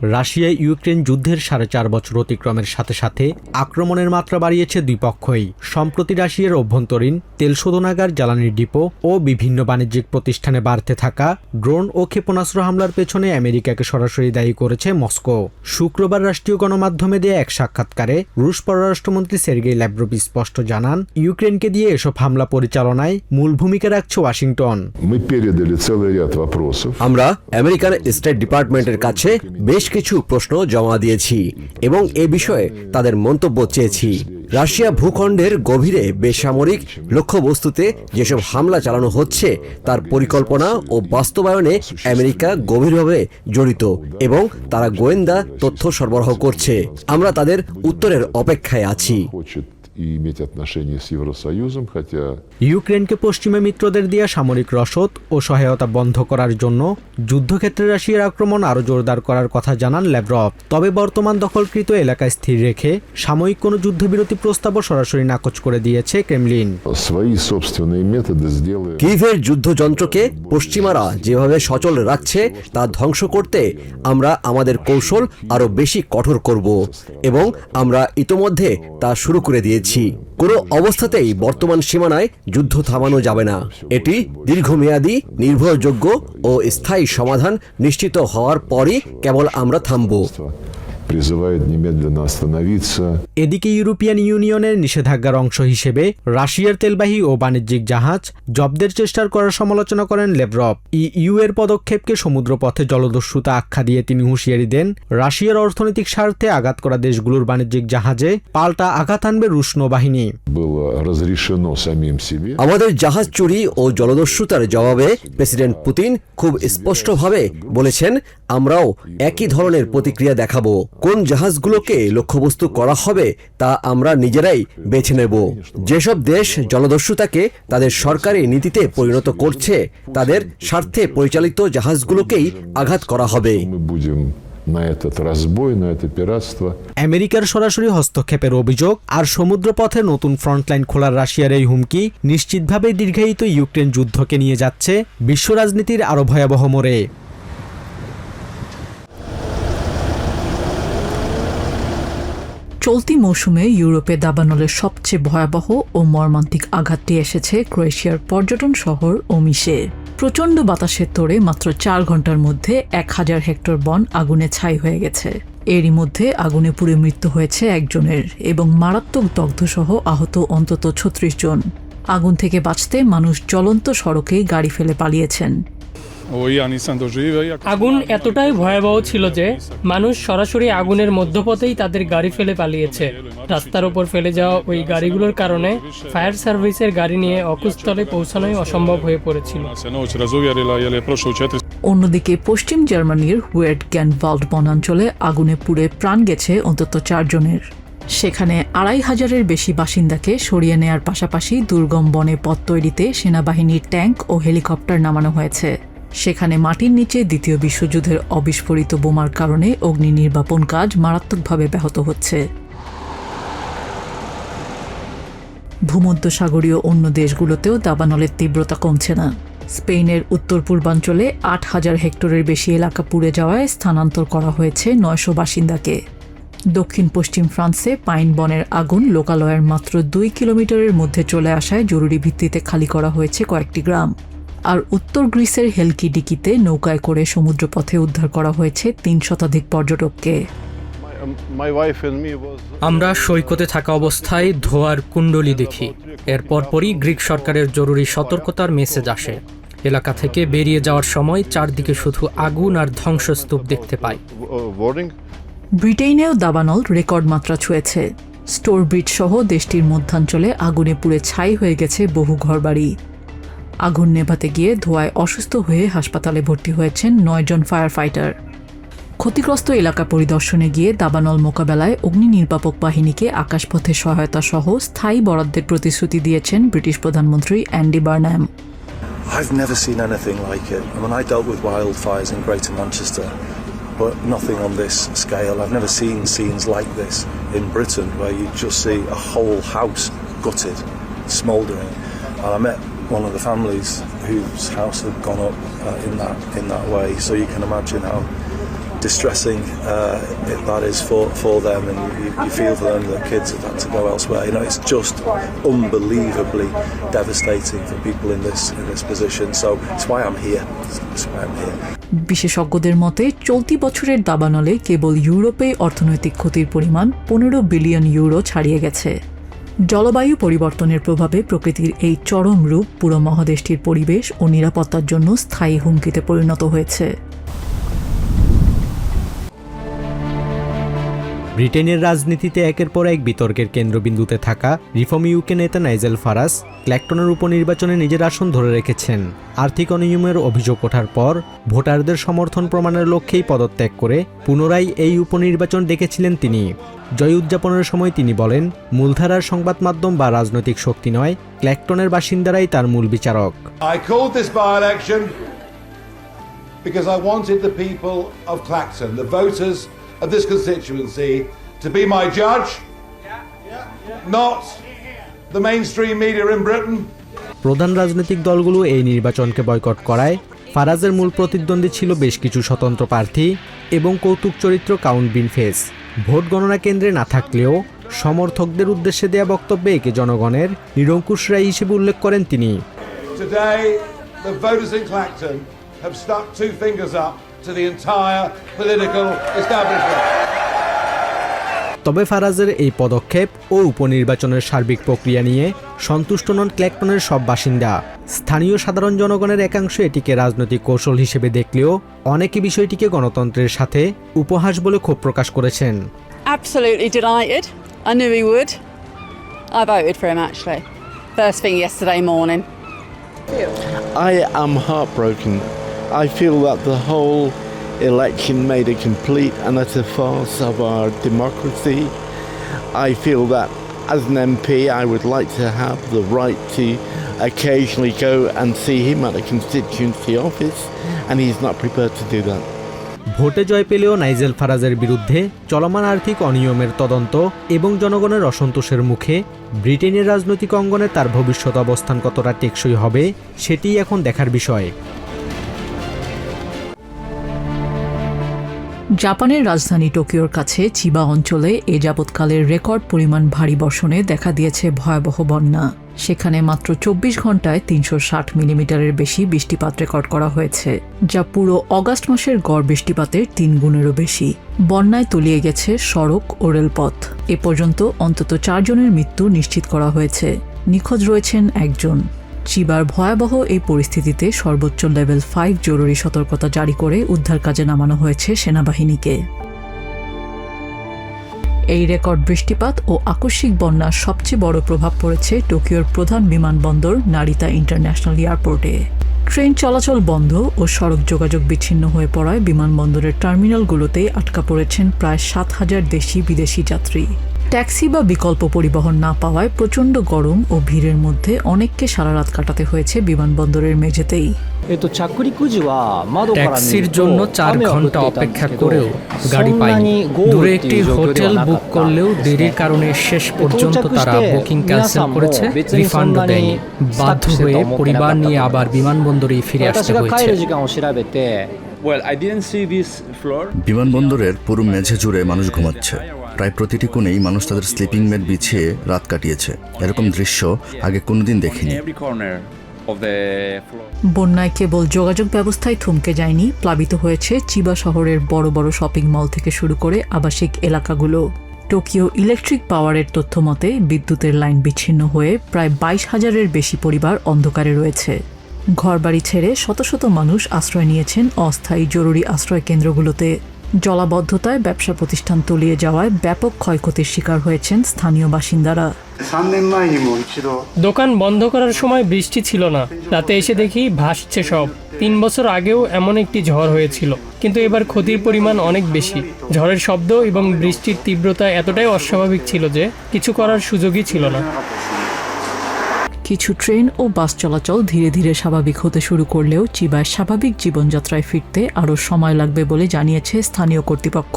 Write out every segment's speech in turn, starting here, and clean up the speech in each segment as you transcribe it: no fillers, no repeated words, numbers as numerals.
Russia Ukraine যুদ্ধের 4.5 বছর অতিক্রমের সাথে সাথে আক্রমণের মাত্রা বাড়িয়েছে দুই পক্ষই। সম্প্রতি রাশিয়ার অভ্যন্তরীণ তেল শোধনাগার, জ্বালানির ডিপো ও বিভিন্ন বাণিজ্যিক প্রতিষ্ঠানে বাড়তে থাকা ড্রোন ও ক্ষেপণাস্ত্র হামলার পেছনে আমেরিকাকে সরাসরি দায়ী করেছে মস্কো। শুক্রবার রাষ্ট্রীয় গণমাধ্যমে দেয়া এক সাক্ষাৎকারে রুশ পররাষ্ট্রমন্ত্রী সের্গেই ল্যাভরভ স্পষ্ট জানান, ইউক্রেনকে দিয়ে এসব হামলা পরিচালনায় মূল ভূমিকা রাখছে ওয়াশিংটন। আমরা আমেরিকান স্টেট ডিপার্টমেন্টের কাছে বেশ কিছু প্রশ্ন জমা দিয়েছি এবং এ বিষয়ে তাদের মন্তব্য চেয়েছি। রাশিয়া ভূখণ্ডের গভীরে বেসামরিক লক্ষ্যবস্তুতে যেসব হামলা চালানো হচ্ছে তার পরিকল্পনা ও বাস্তবায়নে আমেরিকা গভীরভাবে জড়িত এবং তারা গোয়েন্দা তথ্য সরবরাহ করছে। আমরা তাদের উত্তরের অপেক্ষায় আছি। ইউক্রেনকে পশ্চিমা মিত্রদের দেয়া সামরিক রসদ ও সহায়তা বন্ধ করার জন্য যুদ্ধক্ষেত্রে রাশিয়ার আক্রমণ আরও জোরদার করার কথা জানান ল্যাভরভ। তবে বর্তমান দখলকৃত এলাকায় স্থির রেখে সাময়িক কোনো যুদ্ধবিরতি প্রস্তাবও সরাসরি নাকচ করে দিয়েছে ক্রেমলিন। কিভের যুদ্ধযন্ত্রকে পশ্চিমারা যেভাবে সচল রাখছে তা ধ্বংস করতে আমরা আমাদের কৌশল আরও বেশি কঠোর করব এবং আমরা ইতোমধ্যে তা শুরু করে দিয়েছি। কোনো অবস্থাতেই বর্তমান সীমানায় যুদ্ধ থামানো যাবে না। এটি দীর্ঘমেয়াদী, নির্ভরযোগ্য ও স্থায়ী সমাধান নিশ্চিত হওয়ার পরই কেবল আমরা থামব। এদিকে ইউরোপিয়ান ইউনিয়নের নিষেধাজ্ঞার অংশ হিসেবে রাশিয়ার তেলবাহী ও বাণিজ্যিক জাহাজ জব্দের চেষ্টার করার সমালোচনা করেন ল্যাভরভ। ইইউ এর পদক্ষেপকে সমুদ্রপথে জলদস্যুতা আখ্যা দিয়ে তিনি হুঁশিয়ারি দেন, রাশিয়ার অর্থনৈতিক স্বার্থে আঘাত করা দেশগুলোর বাণিজ্যিক জাহাজে পাল্টা আঘাত আনবে রুশ নৌবাহিনী। আমাদের জাহাজ চুরি ও জলদস্যুতার জবাবে প্রেসিডেন্ট পুতিন খুব স্পষ্টভাবে বলেছেন, আমরাও একই ধরনের প্রতিক্রিয়া দেখাবো। কোন জাহাজগুলোকে লক্ষ্যবস্তু করা হবে তা আমরা নিজেরাই বেছে নেব। যেসব দেশ জলদস্যুতাকে তাদের সরকারি নীতিতে পরিণত করছে তাদের স্বার্থে পরিচালিত জাহাজগুলোকেই আঘাত করা হবে। আমেরিকার সরাসরি হস্তক্ষেপের অভিযোগ আর সমুদ্রপথে নতুন ফ্রন্টলাইন খোলার রাশিয়ার এই হুমকি নিশ্চিতভাবে দীর্ঘায়িত ইউক্রেন যুদ্ধকে নিয়ে যাচ্ছে বিশ্ব রাজনীতির আরও ভয়াবহ মোড়ে। চলতি মৌসুমে ইউরোপে দাবানলের সবচেয়ে ভয়াবহ ও মর্মান্তিক আঘাতটি এসেছে ক্রোয়েশিয়ার পর্যটন শহর ওমিশে। প্রচণ্ড বাতাসের তোড়ে মাত্র 4 ঘন্টার মধ্যে 1000 হেক্টর বন আগুনে ছাই হয়ে গেছে। এরই মধ্যে আগুনে পুড়ে মৃত্যু হয়েছে একজনের এবং মারাত্মক দগ্ধসহ আহত অন্তত 36 জন। আগুন থেকে বাঁচতে মানুষ জ্বলন্ত সড়কেই গাড়ি ফেলে পালিয়েছেন। আগুন এতটাই ভয়াবহ ছিল যে মানুষ সরাসরি আগুনের মধ্যপথেই তাদের গাড়ি ফেলে পালিয়েছে। রাস্তার উপর ফেলে যাওয়া ওই গাড়িগুলোর কারণে ফায়ার সার্ভিসের গাড়ি নিয়ে অকুস্থলে পৌঁছানোই অসম্ভব হয়ে পড়েছিল। অন্যদিকে পশ্চিম জার্মানির ওয়েটগ্যানওয়াল্ড বনাঞ্চলে আগুনে পুড়ে প্রাণ গেছে অন্তত 4 জনের। সেখানে 2500-এর বেশি বাসিন্দাকে সরিয়ে নেয়ার পাশাপাশি দুর্গম বনে পথ তৈরিতে সেনাবাহিনীর ট্যাঙ্ক ও হেলিকপ্টার নামানো হয়েছে। সেখানে মাটির নিচে দ্বিতীয় বিশ্বযুদ্ধের অবিস্ফোরিত বোমার কারণে অগ্নি নির্বাপন কাজ মারাত্মকভাবে ব্যাহত হচ্ছে। ভূমধ্যসাগরীয় অন্য দেশগুলোতেও দাবানলের তীব্রতা কমছে না। স্পেনের উত্তর পূর্বাঞ্চলে 8000 হেক্টরের বেশি এলাকা পুড়ে যাওয়ায় স্থানান্তর করা হয়েছে 900 বাসিন্দাকে। দক্ষিণ পশ্চিম ফ্রান্সে পাইন বনের আগুন লোকালয়ের মাত্র 2 কিলোমিটারের মধ্যে চলে আসায় জরুরি ভিত্তিতে খালি করা হয়েছে কয়েকটি গ্রাম। আর উত্তর গ্রিসের হেলকিডিকিতে নৌকায় করে সমুদ্রপথে উদ্ধার করা হয়েছে 3 শতাধিক পর্যটককে। আমরা সৈকতে থাকা অবস্থায় ধোঁয়ার কুণ্ডলী দেখি। এর পরপরই গ্রিক সরকারের জরুরি সতর্কতার মেসেজ আসে। এলাকা থেকে বেরিয়ে যাওয়ার সময় চারদিকে শুধু আগুন আর ধ্বংসস্তূপ দেখতে পাই। ব্রিটেনেও দাবানল রেকর্ড মাত্রা ছুঁয়েছে। স্টোরব্রিজ সহ দেশটির মধ্যাঞ্চলে আগুনে পুড়ে ছাই হয়ে গেছে বহু ঘরবাড়ি। আগুন নেভাতে গিয়ে ধোঁয়ায় অসুস্থ হয়ে হাসপাতালে ভর্তি হয়েছেন 9 জন ফায়ার ফাইটার। ক্ষতিগ্রস্ত এলাকা পরিদর্শনে গিয়ে দাবানল মোকাবেলায় অগ্নি নির্বাপক বাহিনীকে আকাশপথে সহায়তা সহ স্থায়ী বরাদ্দের প্রতিশ্রুতি দিয়েছেন ব্রিটিশ প্রধানমন্ত্রী Andy Barnum. I've never seen anything like it. I mean, I dealt with wildfires in Greater Manchester, but nothing on this scale. I've never seen scenes like this in Britain, where you just see a whole house gutted, smouldering. And I met one of the families whose house had gone up in that way. So you can imagine distressing that is for them, and you feel for them that kids have had to go elsewhere. You know, it's just unbelievably devastating for people in this position. So it's why I'm here. It's why I'm here. বিশেষজ্ঞদের মতে চলতি বছরের দাবানলে কেবল ইউরোপে অর্থনৈতিক ক্ষতির পরিমাণ 15 billion euro ছাড়িয়ে গেছে। জলবায়ু পরিবর্তনের প্রভাবে প্রকৃতির এই চরম রূপ পুরো মহাদেশটির পরিবেশ ও নিরাপত্তার জন্য স্থায়ী হুমকিতে পরিণত হয়েছে। ব্রিটেনের রাজনীতিতে একের পর এক বিতর্কের কেন্দ্রবিন্দুতে থাকা রিফর্ম ইউকে নেতা নাইজেল ফারাজ ক্ল্যাকটনের উপনির্বাচনে নিজের আসন ধরে রেখেছেন। আর্থিক অনিয়মের অভিযোগ ওঠার পর ভোটারদের সমর্থন প্রমাণের লক্ষ্যেই পদত্যাগ করে পুনরায় এই উপনির্বাচন ডেকেছিলেন তিনি। জয় উদযাপনের সময় তিনি বলেন, মূলধারার সংবাদ মাধ্যম বা রাজনৈতিক শক্তি নয়, ক্ল্যাকটনের বাসিন্দারাই তার মূল বিচারক। I called this by-election because I wanted the people of Clacton, the voters of this constituency, to be my judge, not the mainstream media in Britain. প্রধান রাজনৈতিক দলগুলো এই নির্বাচনকে বয়কট করায় ফারাজের মূল প্রতিদ্বন্দ্বী ছিল বেশ কিছু স্বতন্ত্র প্রার্থী এবং কৌতুক চরিত্র কাউন্ট বিনফেস। ভোট গণনা কেন্দ্রে না থাকলেও সমর্থকদের উদ্দেশ্যে দেয়া বক্তব্যে একে জনগণের নিরঙ্কুশ রায় হিসেবে উল্লেখ করেন তিনি। Today, the voters in Clacton have stuck two fingers up to the entire political establishment. তবে ফারাজের এই পদক্ষেপ ও উপনির্বাচনের সার্বিক প্রক্রিয়া নিয়ে সন্তুষ্ট নন ক্ল্যাকটনের সব বাসিন্দা। স্থানীয় সাধারণ জনগণের একাংশ এটিকে রাজনৈতিক কৌশল হিসেবে দেখলেও অনেকে বিষয়টিকে গণতন্ত্রের সাথে উপহাস বলে ক্ষোভ প্রকাশ করেছেন। Absolutely delighted. I knew he would. I voted for him actually. First thing yesterday morning. I am heartbroken. I feel that the whole election made a complete and utter farce of our democracy. I feel that as an MP I would like to have the right to occasionally go and see him at a constituency office, and he's not prepared to do that. ভোটে জয় পেলেও Nigel ফারাজের বিরুদ্ধে চলমান আর্থিক অনিয়মের তদন্ত এবং জনগণের অসন্তোষের মুখে ব্রিটেনের রাজনৈতিক অঙ্গনে তার ভবিষ্যৎ অবস্থান কতটা টেকসই হবে সেটি এখন দেখার বিষয়। জাপানের রাজধানী টোকিওর কাছে চিবা অঞ্চলে এ যাবৎকালের রেকর্ড পরিমাণ ভারী বর্ষণে দেখা দিয়েছে ভয়াবহ বন্যা। সেখানে মাত্র 24 ঘন্টায় 360 মিলিমিটারের বেশি বৃষ্টিপাত রেকর্ড করা হয়েছে, যা পুরো অগাস্ট মাসের গড় বৃষ্টিপাতের 3 গুণেরও বেশি। বন্যায় তলিয়ে গেছে সড়ক ও রেলপথ। এ পর্যন্ত অন্তত 4 জনের মৃত্যু নিশ্চিত করা হয়েছে, নিখোঁজ রয়েছেন একজন। চিবার ভয়াবহ এই পরিস্থিতিতে সর্বোচ্চ লেভেল 5 জরুরি সতর্কতা জারি করে উদ্ধার কাজে নামানো হয়েছে সেনাবাহিনীকে। এই রেকর্ড বৃষ্টিপাত ও আকস্মিক বন্যার সবচেয়ে বড় প্রভাব পড়েছে টোকিওর প্রধান বিমানবন্দর নারিতা ইন্টারন্যাশনাল এয়ারপোর্টে। ট্রেন চলাচল বন্ধ ও সড়ক যোগাযোগ বিচ্ছিন্ন হয়ে পড়ায় বিমানবন্দরের টার্মিনালগুলোতেই আটকা পড়েছেন প্রায় 7,000 দেশি বিদেশি যাত্রী। ট্যাক্সি বা বিকল্প পরিবহন না পাওয়ায় প্রচণ্ড গরম ও ভিড়ের মধ্যে অনেককে সারা রাত কাটাতে হয়েছে বিমানবন্দরের মেঝেতেই। ট্যাক্সির জন্য 4 ঘন্টা অপেক্ষা করেও গাড়ি পাইনি। দূরে একটি হোটেল বুক করলেও দেরির কারণে শেষ পর্যন্ত তারা বুকিং ক্যান্সেল করেছে, রিফান্ডও দেয়নি। বাধ্য হয়ে পরিবার নিয়ে আবার বিমানবন্দরেই ফিরে আসতে হয়েছে। বিমানবন্দরের পুরো মেঝে জুড়ে মানুষ ঘুমাচ্ছে। প্রায় প্রতিটি কোণেই মানুষ তাদের স্লিপিং ম্যাট বিছিয়ে রাত কাটিয়েছে। এরকম দৃশ্য আগে কোনোদিন দেখিনি। বন্যায় কেবল যোগাযোগ ব্যবস্থায় থমকে যায়নি, প্লাবিত হয়েছে চিবা শহরের বড় বড় শপিং মল থেকে শুরু করে আবাসিক এলাকাগুলো। টোকিও ইলেকট্রিক পাওয়ারের তথ্য মতে বিদ্যুতের লাইন বিচ্ছিন্ন হয়ে প্রায় 22,000-এর বেশি পরিবার অন্ধকারে রয়েছে। ঘরবাড়ি ছেড়ে শত শত মানুষ আশ্রয় নিয়েছেন অস্থায়ী জরুরি আশ্রয় কেন্দ্রগুলোতে। জলাবদ্ধতায় ব্যবসা প্রতিষ্ঠান তলিয়ে যাওয়ায় ব্যাপক ক্ষয়ক্ষতির শিকার হয়েছেন স্থানীয় বাসিন্দারা। দোকান বন্ধ করার সময় বৃষ্টি ছিল না, রাতে এসে দেখি ভাসছে সব। 3 বছর আগেও এমন একটি ঝড় হয়েছিল, কিন্তু এবার ক্ষতির পরিমাণ অনেক বেশি। ঝড়ের শব্দ এবং বৃষ্টির তীব্রতা এতটাই অস্বাভাবিক ছিল যে কিছু করার সুযোগই ছিল না। কিছু ট্রেন ও বাস চলাচল ধীরে ধীরে স্বাভাবিক হতে শুরু করলেও চিবায় স্বাভাবিক জীবনযাত্রায় ফিরতে আরও সময় লাগবে বলে জানিয়েছে স্থানীয় কর্তৃপক্ষ।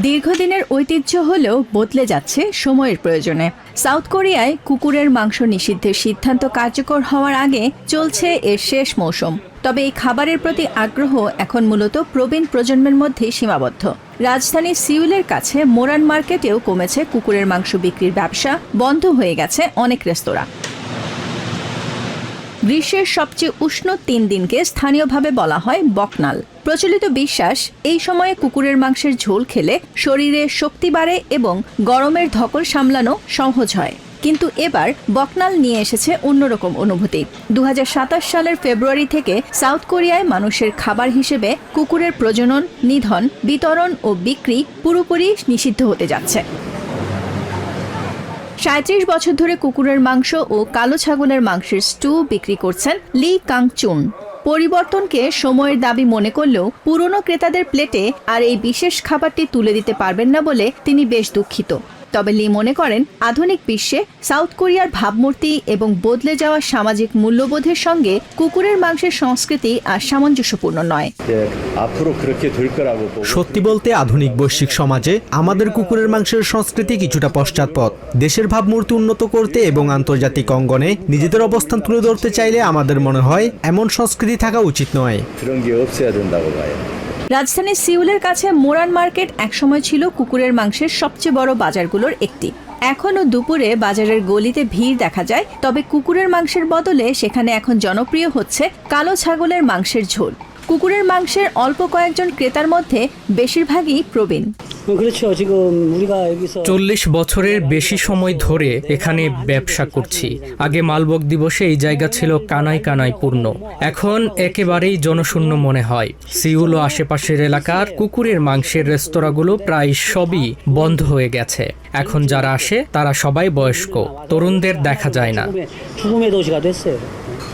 দীর্ঘদিনের ঐতিহ্য হলেও বদলে যাচ্ছে সময়ের প্রয়োজনে। সাউথ কোরিয়ায় কুকুরের মাংস নিষিদ্ধের সিদ্ধান্ত কার্যকর হওয়ার আগে চলছে এর শেষ মৌসুম। তবে এই খাবারের প্রতি আগ্রহ এখন মূলত প্রবীণ প্রজন্মের মধ্যেই সীমাবদ্ধ। রাজধানী সিউলের কাছে মোরান মার্কেটেও কমেছে কুকুরের মাংস বিক্রির ব্যবসা, বন্ধ হয়ে গেছে অনেক রেস্তোরাঁ। গ্রীষ্মের সবচেয়ে উষ্ণ 3 দিনকে স্থানীয়ভাবে বলা হয় বকনাল। প্রচলিত বিশ্বাস, এই সময়ে কুকুরের মাংসের ঝোল খেলে শরীরে শক্তি বাড়ে এবং গরমের ধকল সামলানো সহজ হয়। কিন্তু এবার বকনাল নিয়ে এসেছে অন্যরকম অনুভূতি। 2027 সালের ফেব্রুয়ারি থেকে সাউথ কোরিয়ায় মানুষের খাবার হিসেবে কুকুরের প্রজনন, নিধন, বিতরণ ও বিক্রি পুরোপুরি নিষিদ্ধ হতে যাচ্ছে। 37 বছর ধরে কুকুরের মাংস ও কালো ছাগলের মাংসের স্টু বিক্রি করছেন লি কাং চুন। পরিবর্তনকে সময়ের দাবি মনে করলেও পুরনো ক্রেতাদের প্লেটে আর এই বিশেষ খাবারটি তুলে দিতে পারবেন না বলে তিনি বেশ দুঃখিত। তবে লি মনে করেন, আধুনিক বিশ্বে সাউথ কোরিয়ার ভাবমূর্তি এবং বদলে যাওয়া সামাজিক মূল্যবোধের সঙ্গে কুকুরের মাংসের সংস্কৃতি আর সামঞ্জস্যপূর্ণ নয়। সত্যি বলতে আধুনিক বৈশ্বিক সমাজে আমাদের কুকুরের মাংসের সংস্কৃতি কিছুটা পশ্চাৎপদ। দেশের ভাবমূর্তি উন্নত করতে এবং আন্তর্জাতিক অঙ্গনে নিজেদের অবস্থান তুলে ধরতে চাইলে আমাদের মনে হয় এমন সংস্কৃতি থাকা উচিত নয়। রাজধানী সিউলের কাছে মোরান মার্কেট একসময় ছিল কুকুরের মাংসের সবচেয়ে বড় বাজারগুলোর একটি। এখনও দুপুরে বাজারের গলিতে ভিড় দেখা যায়, তবে কুকুরের মাংসের বদলে সেখানে এখন জনপ্রিয় হচ্ছে কালো ছাগলের মাংসের ঝোল। কুকুরের মাংসের অল্প কয়েকজন ক্রেতার মধ্যে বেশিরভাগই প্রবীণ। 40 বছরের বেশি সময় ধরে এখানে ব্যবসা করছি। আগে মালবক দিবসে এই জায়গা ছিল কানায় কানায় পূর্ণ, এখন একেবারেই জনশূন্য মনে হয়। সিউল ও আশেপাশের এলাকার কুকুরের মাংসের রেস্তোরাঁগুলো প্রায় সবই বন্ধ হয়ে গেছে। এখন যারা আসে তারা সবাই বয়স্ক, তরুণদের দেখা যায় না।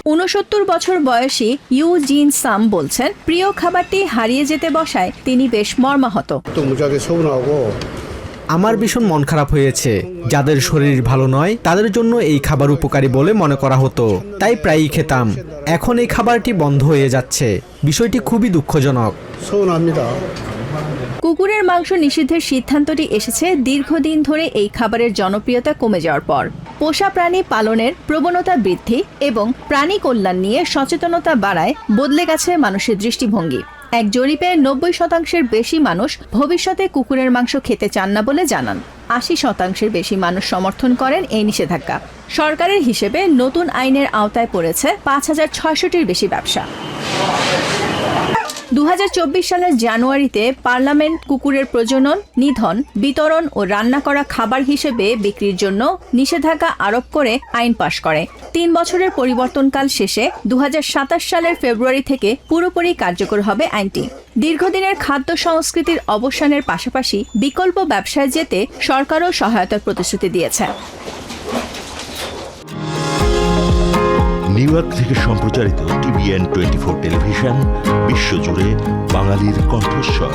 69 বছর বয়সী ইউ জিন সাম বলছেন, প্রিয় খাবারটি হারিয়ে যেতে বসায় তিনি বেশ মর্মাহত। আমার ভীষণ মন খারাপ হয়েছে। যাদের শরীর ভালো নয় তাদের জন্য এই খাবার উপকারী বলে মনে করা হতো, তাই প্রায়ই খেতাম। এখন এই খাবারটি বন্ধ হয়ে যাচ্ছে, বিষয়টি খুবই দুঃখজনক। কুকুরের মাংস নিষিদ্ধের সিদ্ধান্তটি এসেছে দীর্ঘদিন ধরে এই খাবারের জনপ্রিয়তা কমে যাওয়ার পর। পোষা প্রাণী পালনের প্রবণতা বৃদ্ধি এবং প্রাণী কল্যাণ নিয়ে সচেতনতা বাড়ায় বদলে গেছে মানুষের দৃষ্টিভঙ্গি। এক জরিপে 90% বেশি মানুষ ভবিষ্যতে কুকুরের মাংস খেতে চান না বলে জানান। 80% বেশি মানুষ সমর্থন করেন এই নিষেধাজ্ঞা। সরকারের হিসেবে নতুন আইনের আওতায় পড়েছে 5600টির বেশি ব্যবসা। 2024 সালের জানুয়ারিতে পার্লামেন্ট কুকুরের প্রজনন, নিধন, বিতরণ ও রান্না করা খাবার হিসেবে বিক্রির জন্য নিষেধাজ্ঞা আরোপ করে আইন পাশ করে। 3 বছরের পরিবর্তনকাল শেষে 2027 সালের ফেব্রুয়ারি থেকে পুরোপুরি কার্যকর হবে আইনটি। দীর্ঘদিনের খাদ্য সংস্কৃতির অবসানের পাশাপাশি বিকল্প ব্যবসায় যেতে সরকারও সহায়তার প্রতিশ্রুতি দিয়েছে। নিউ ইয়র্ক থেকে সম্প্রচারিত TVN 24 টেলিভিশন, বিশ্বজুড়ে বাঙালির কণ্ঠস্বর।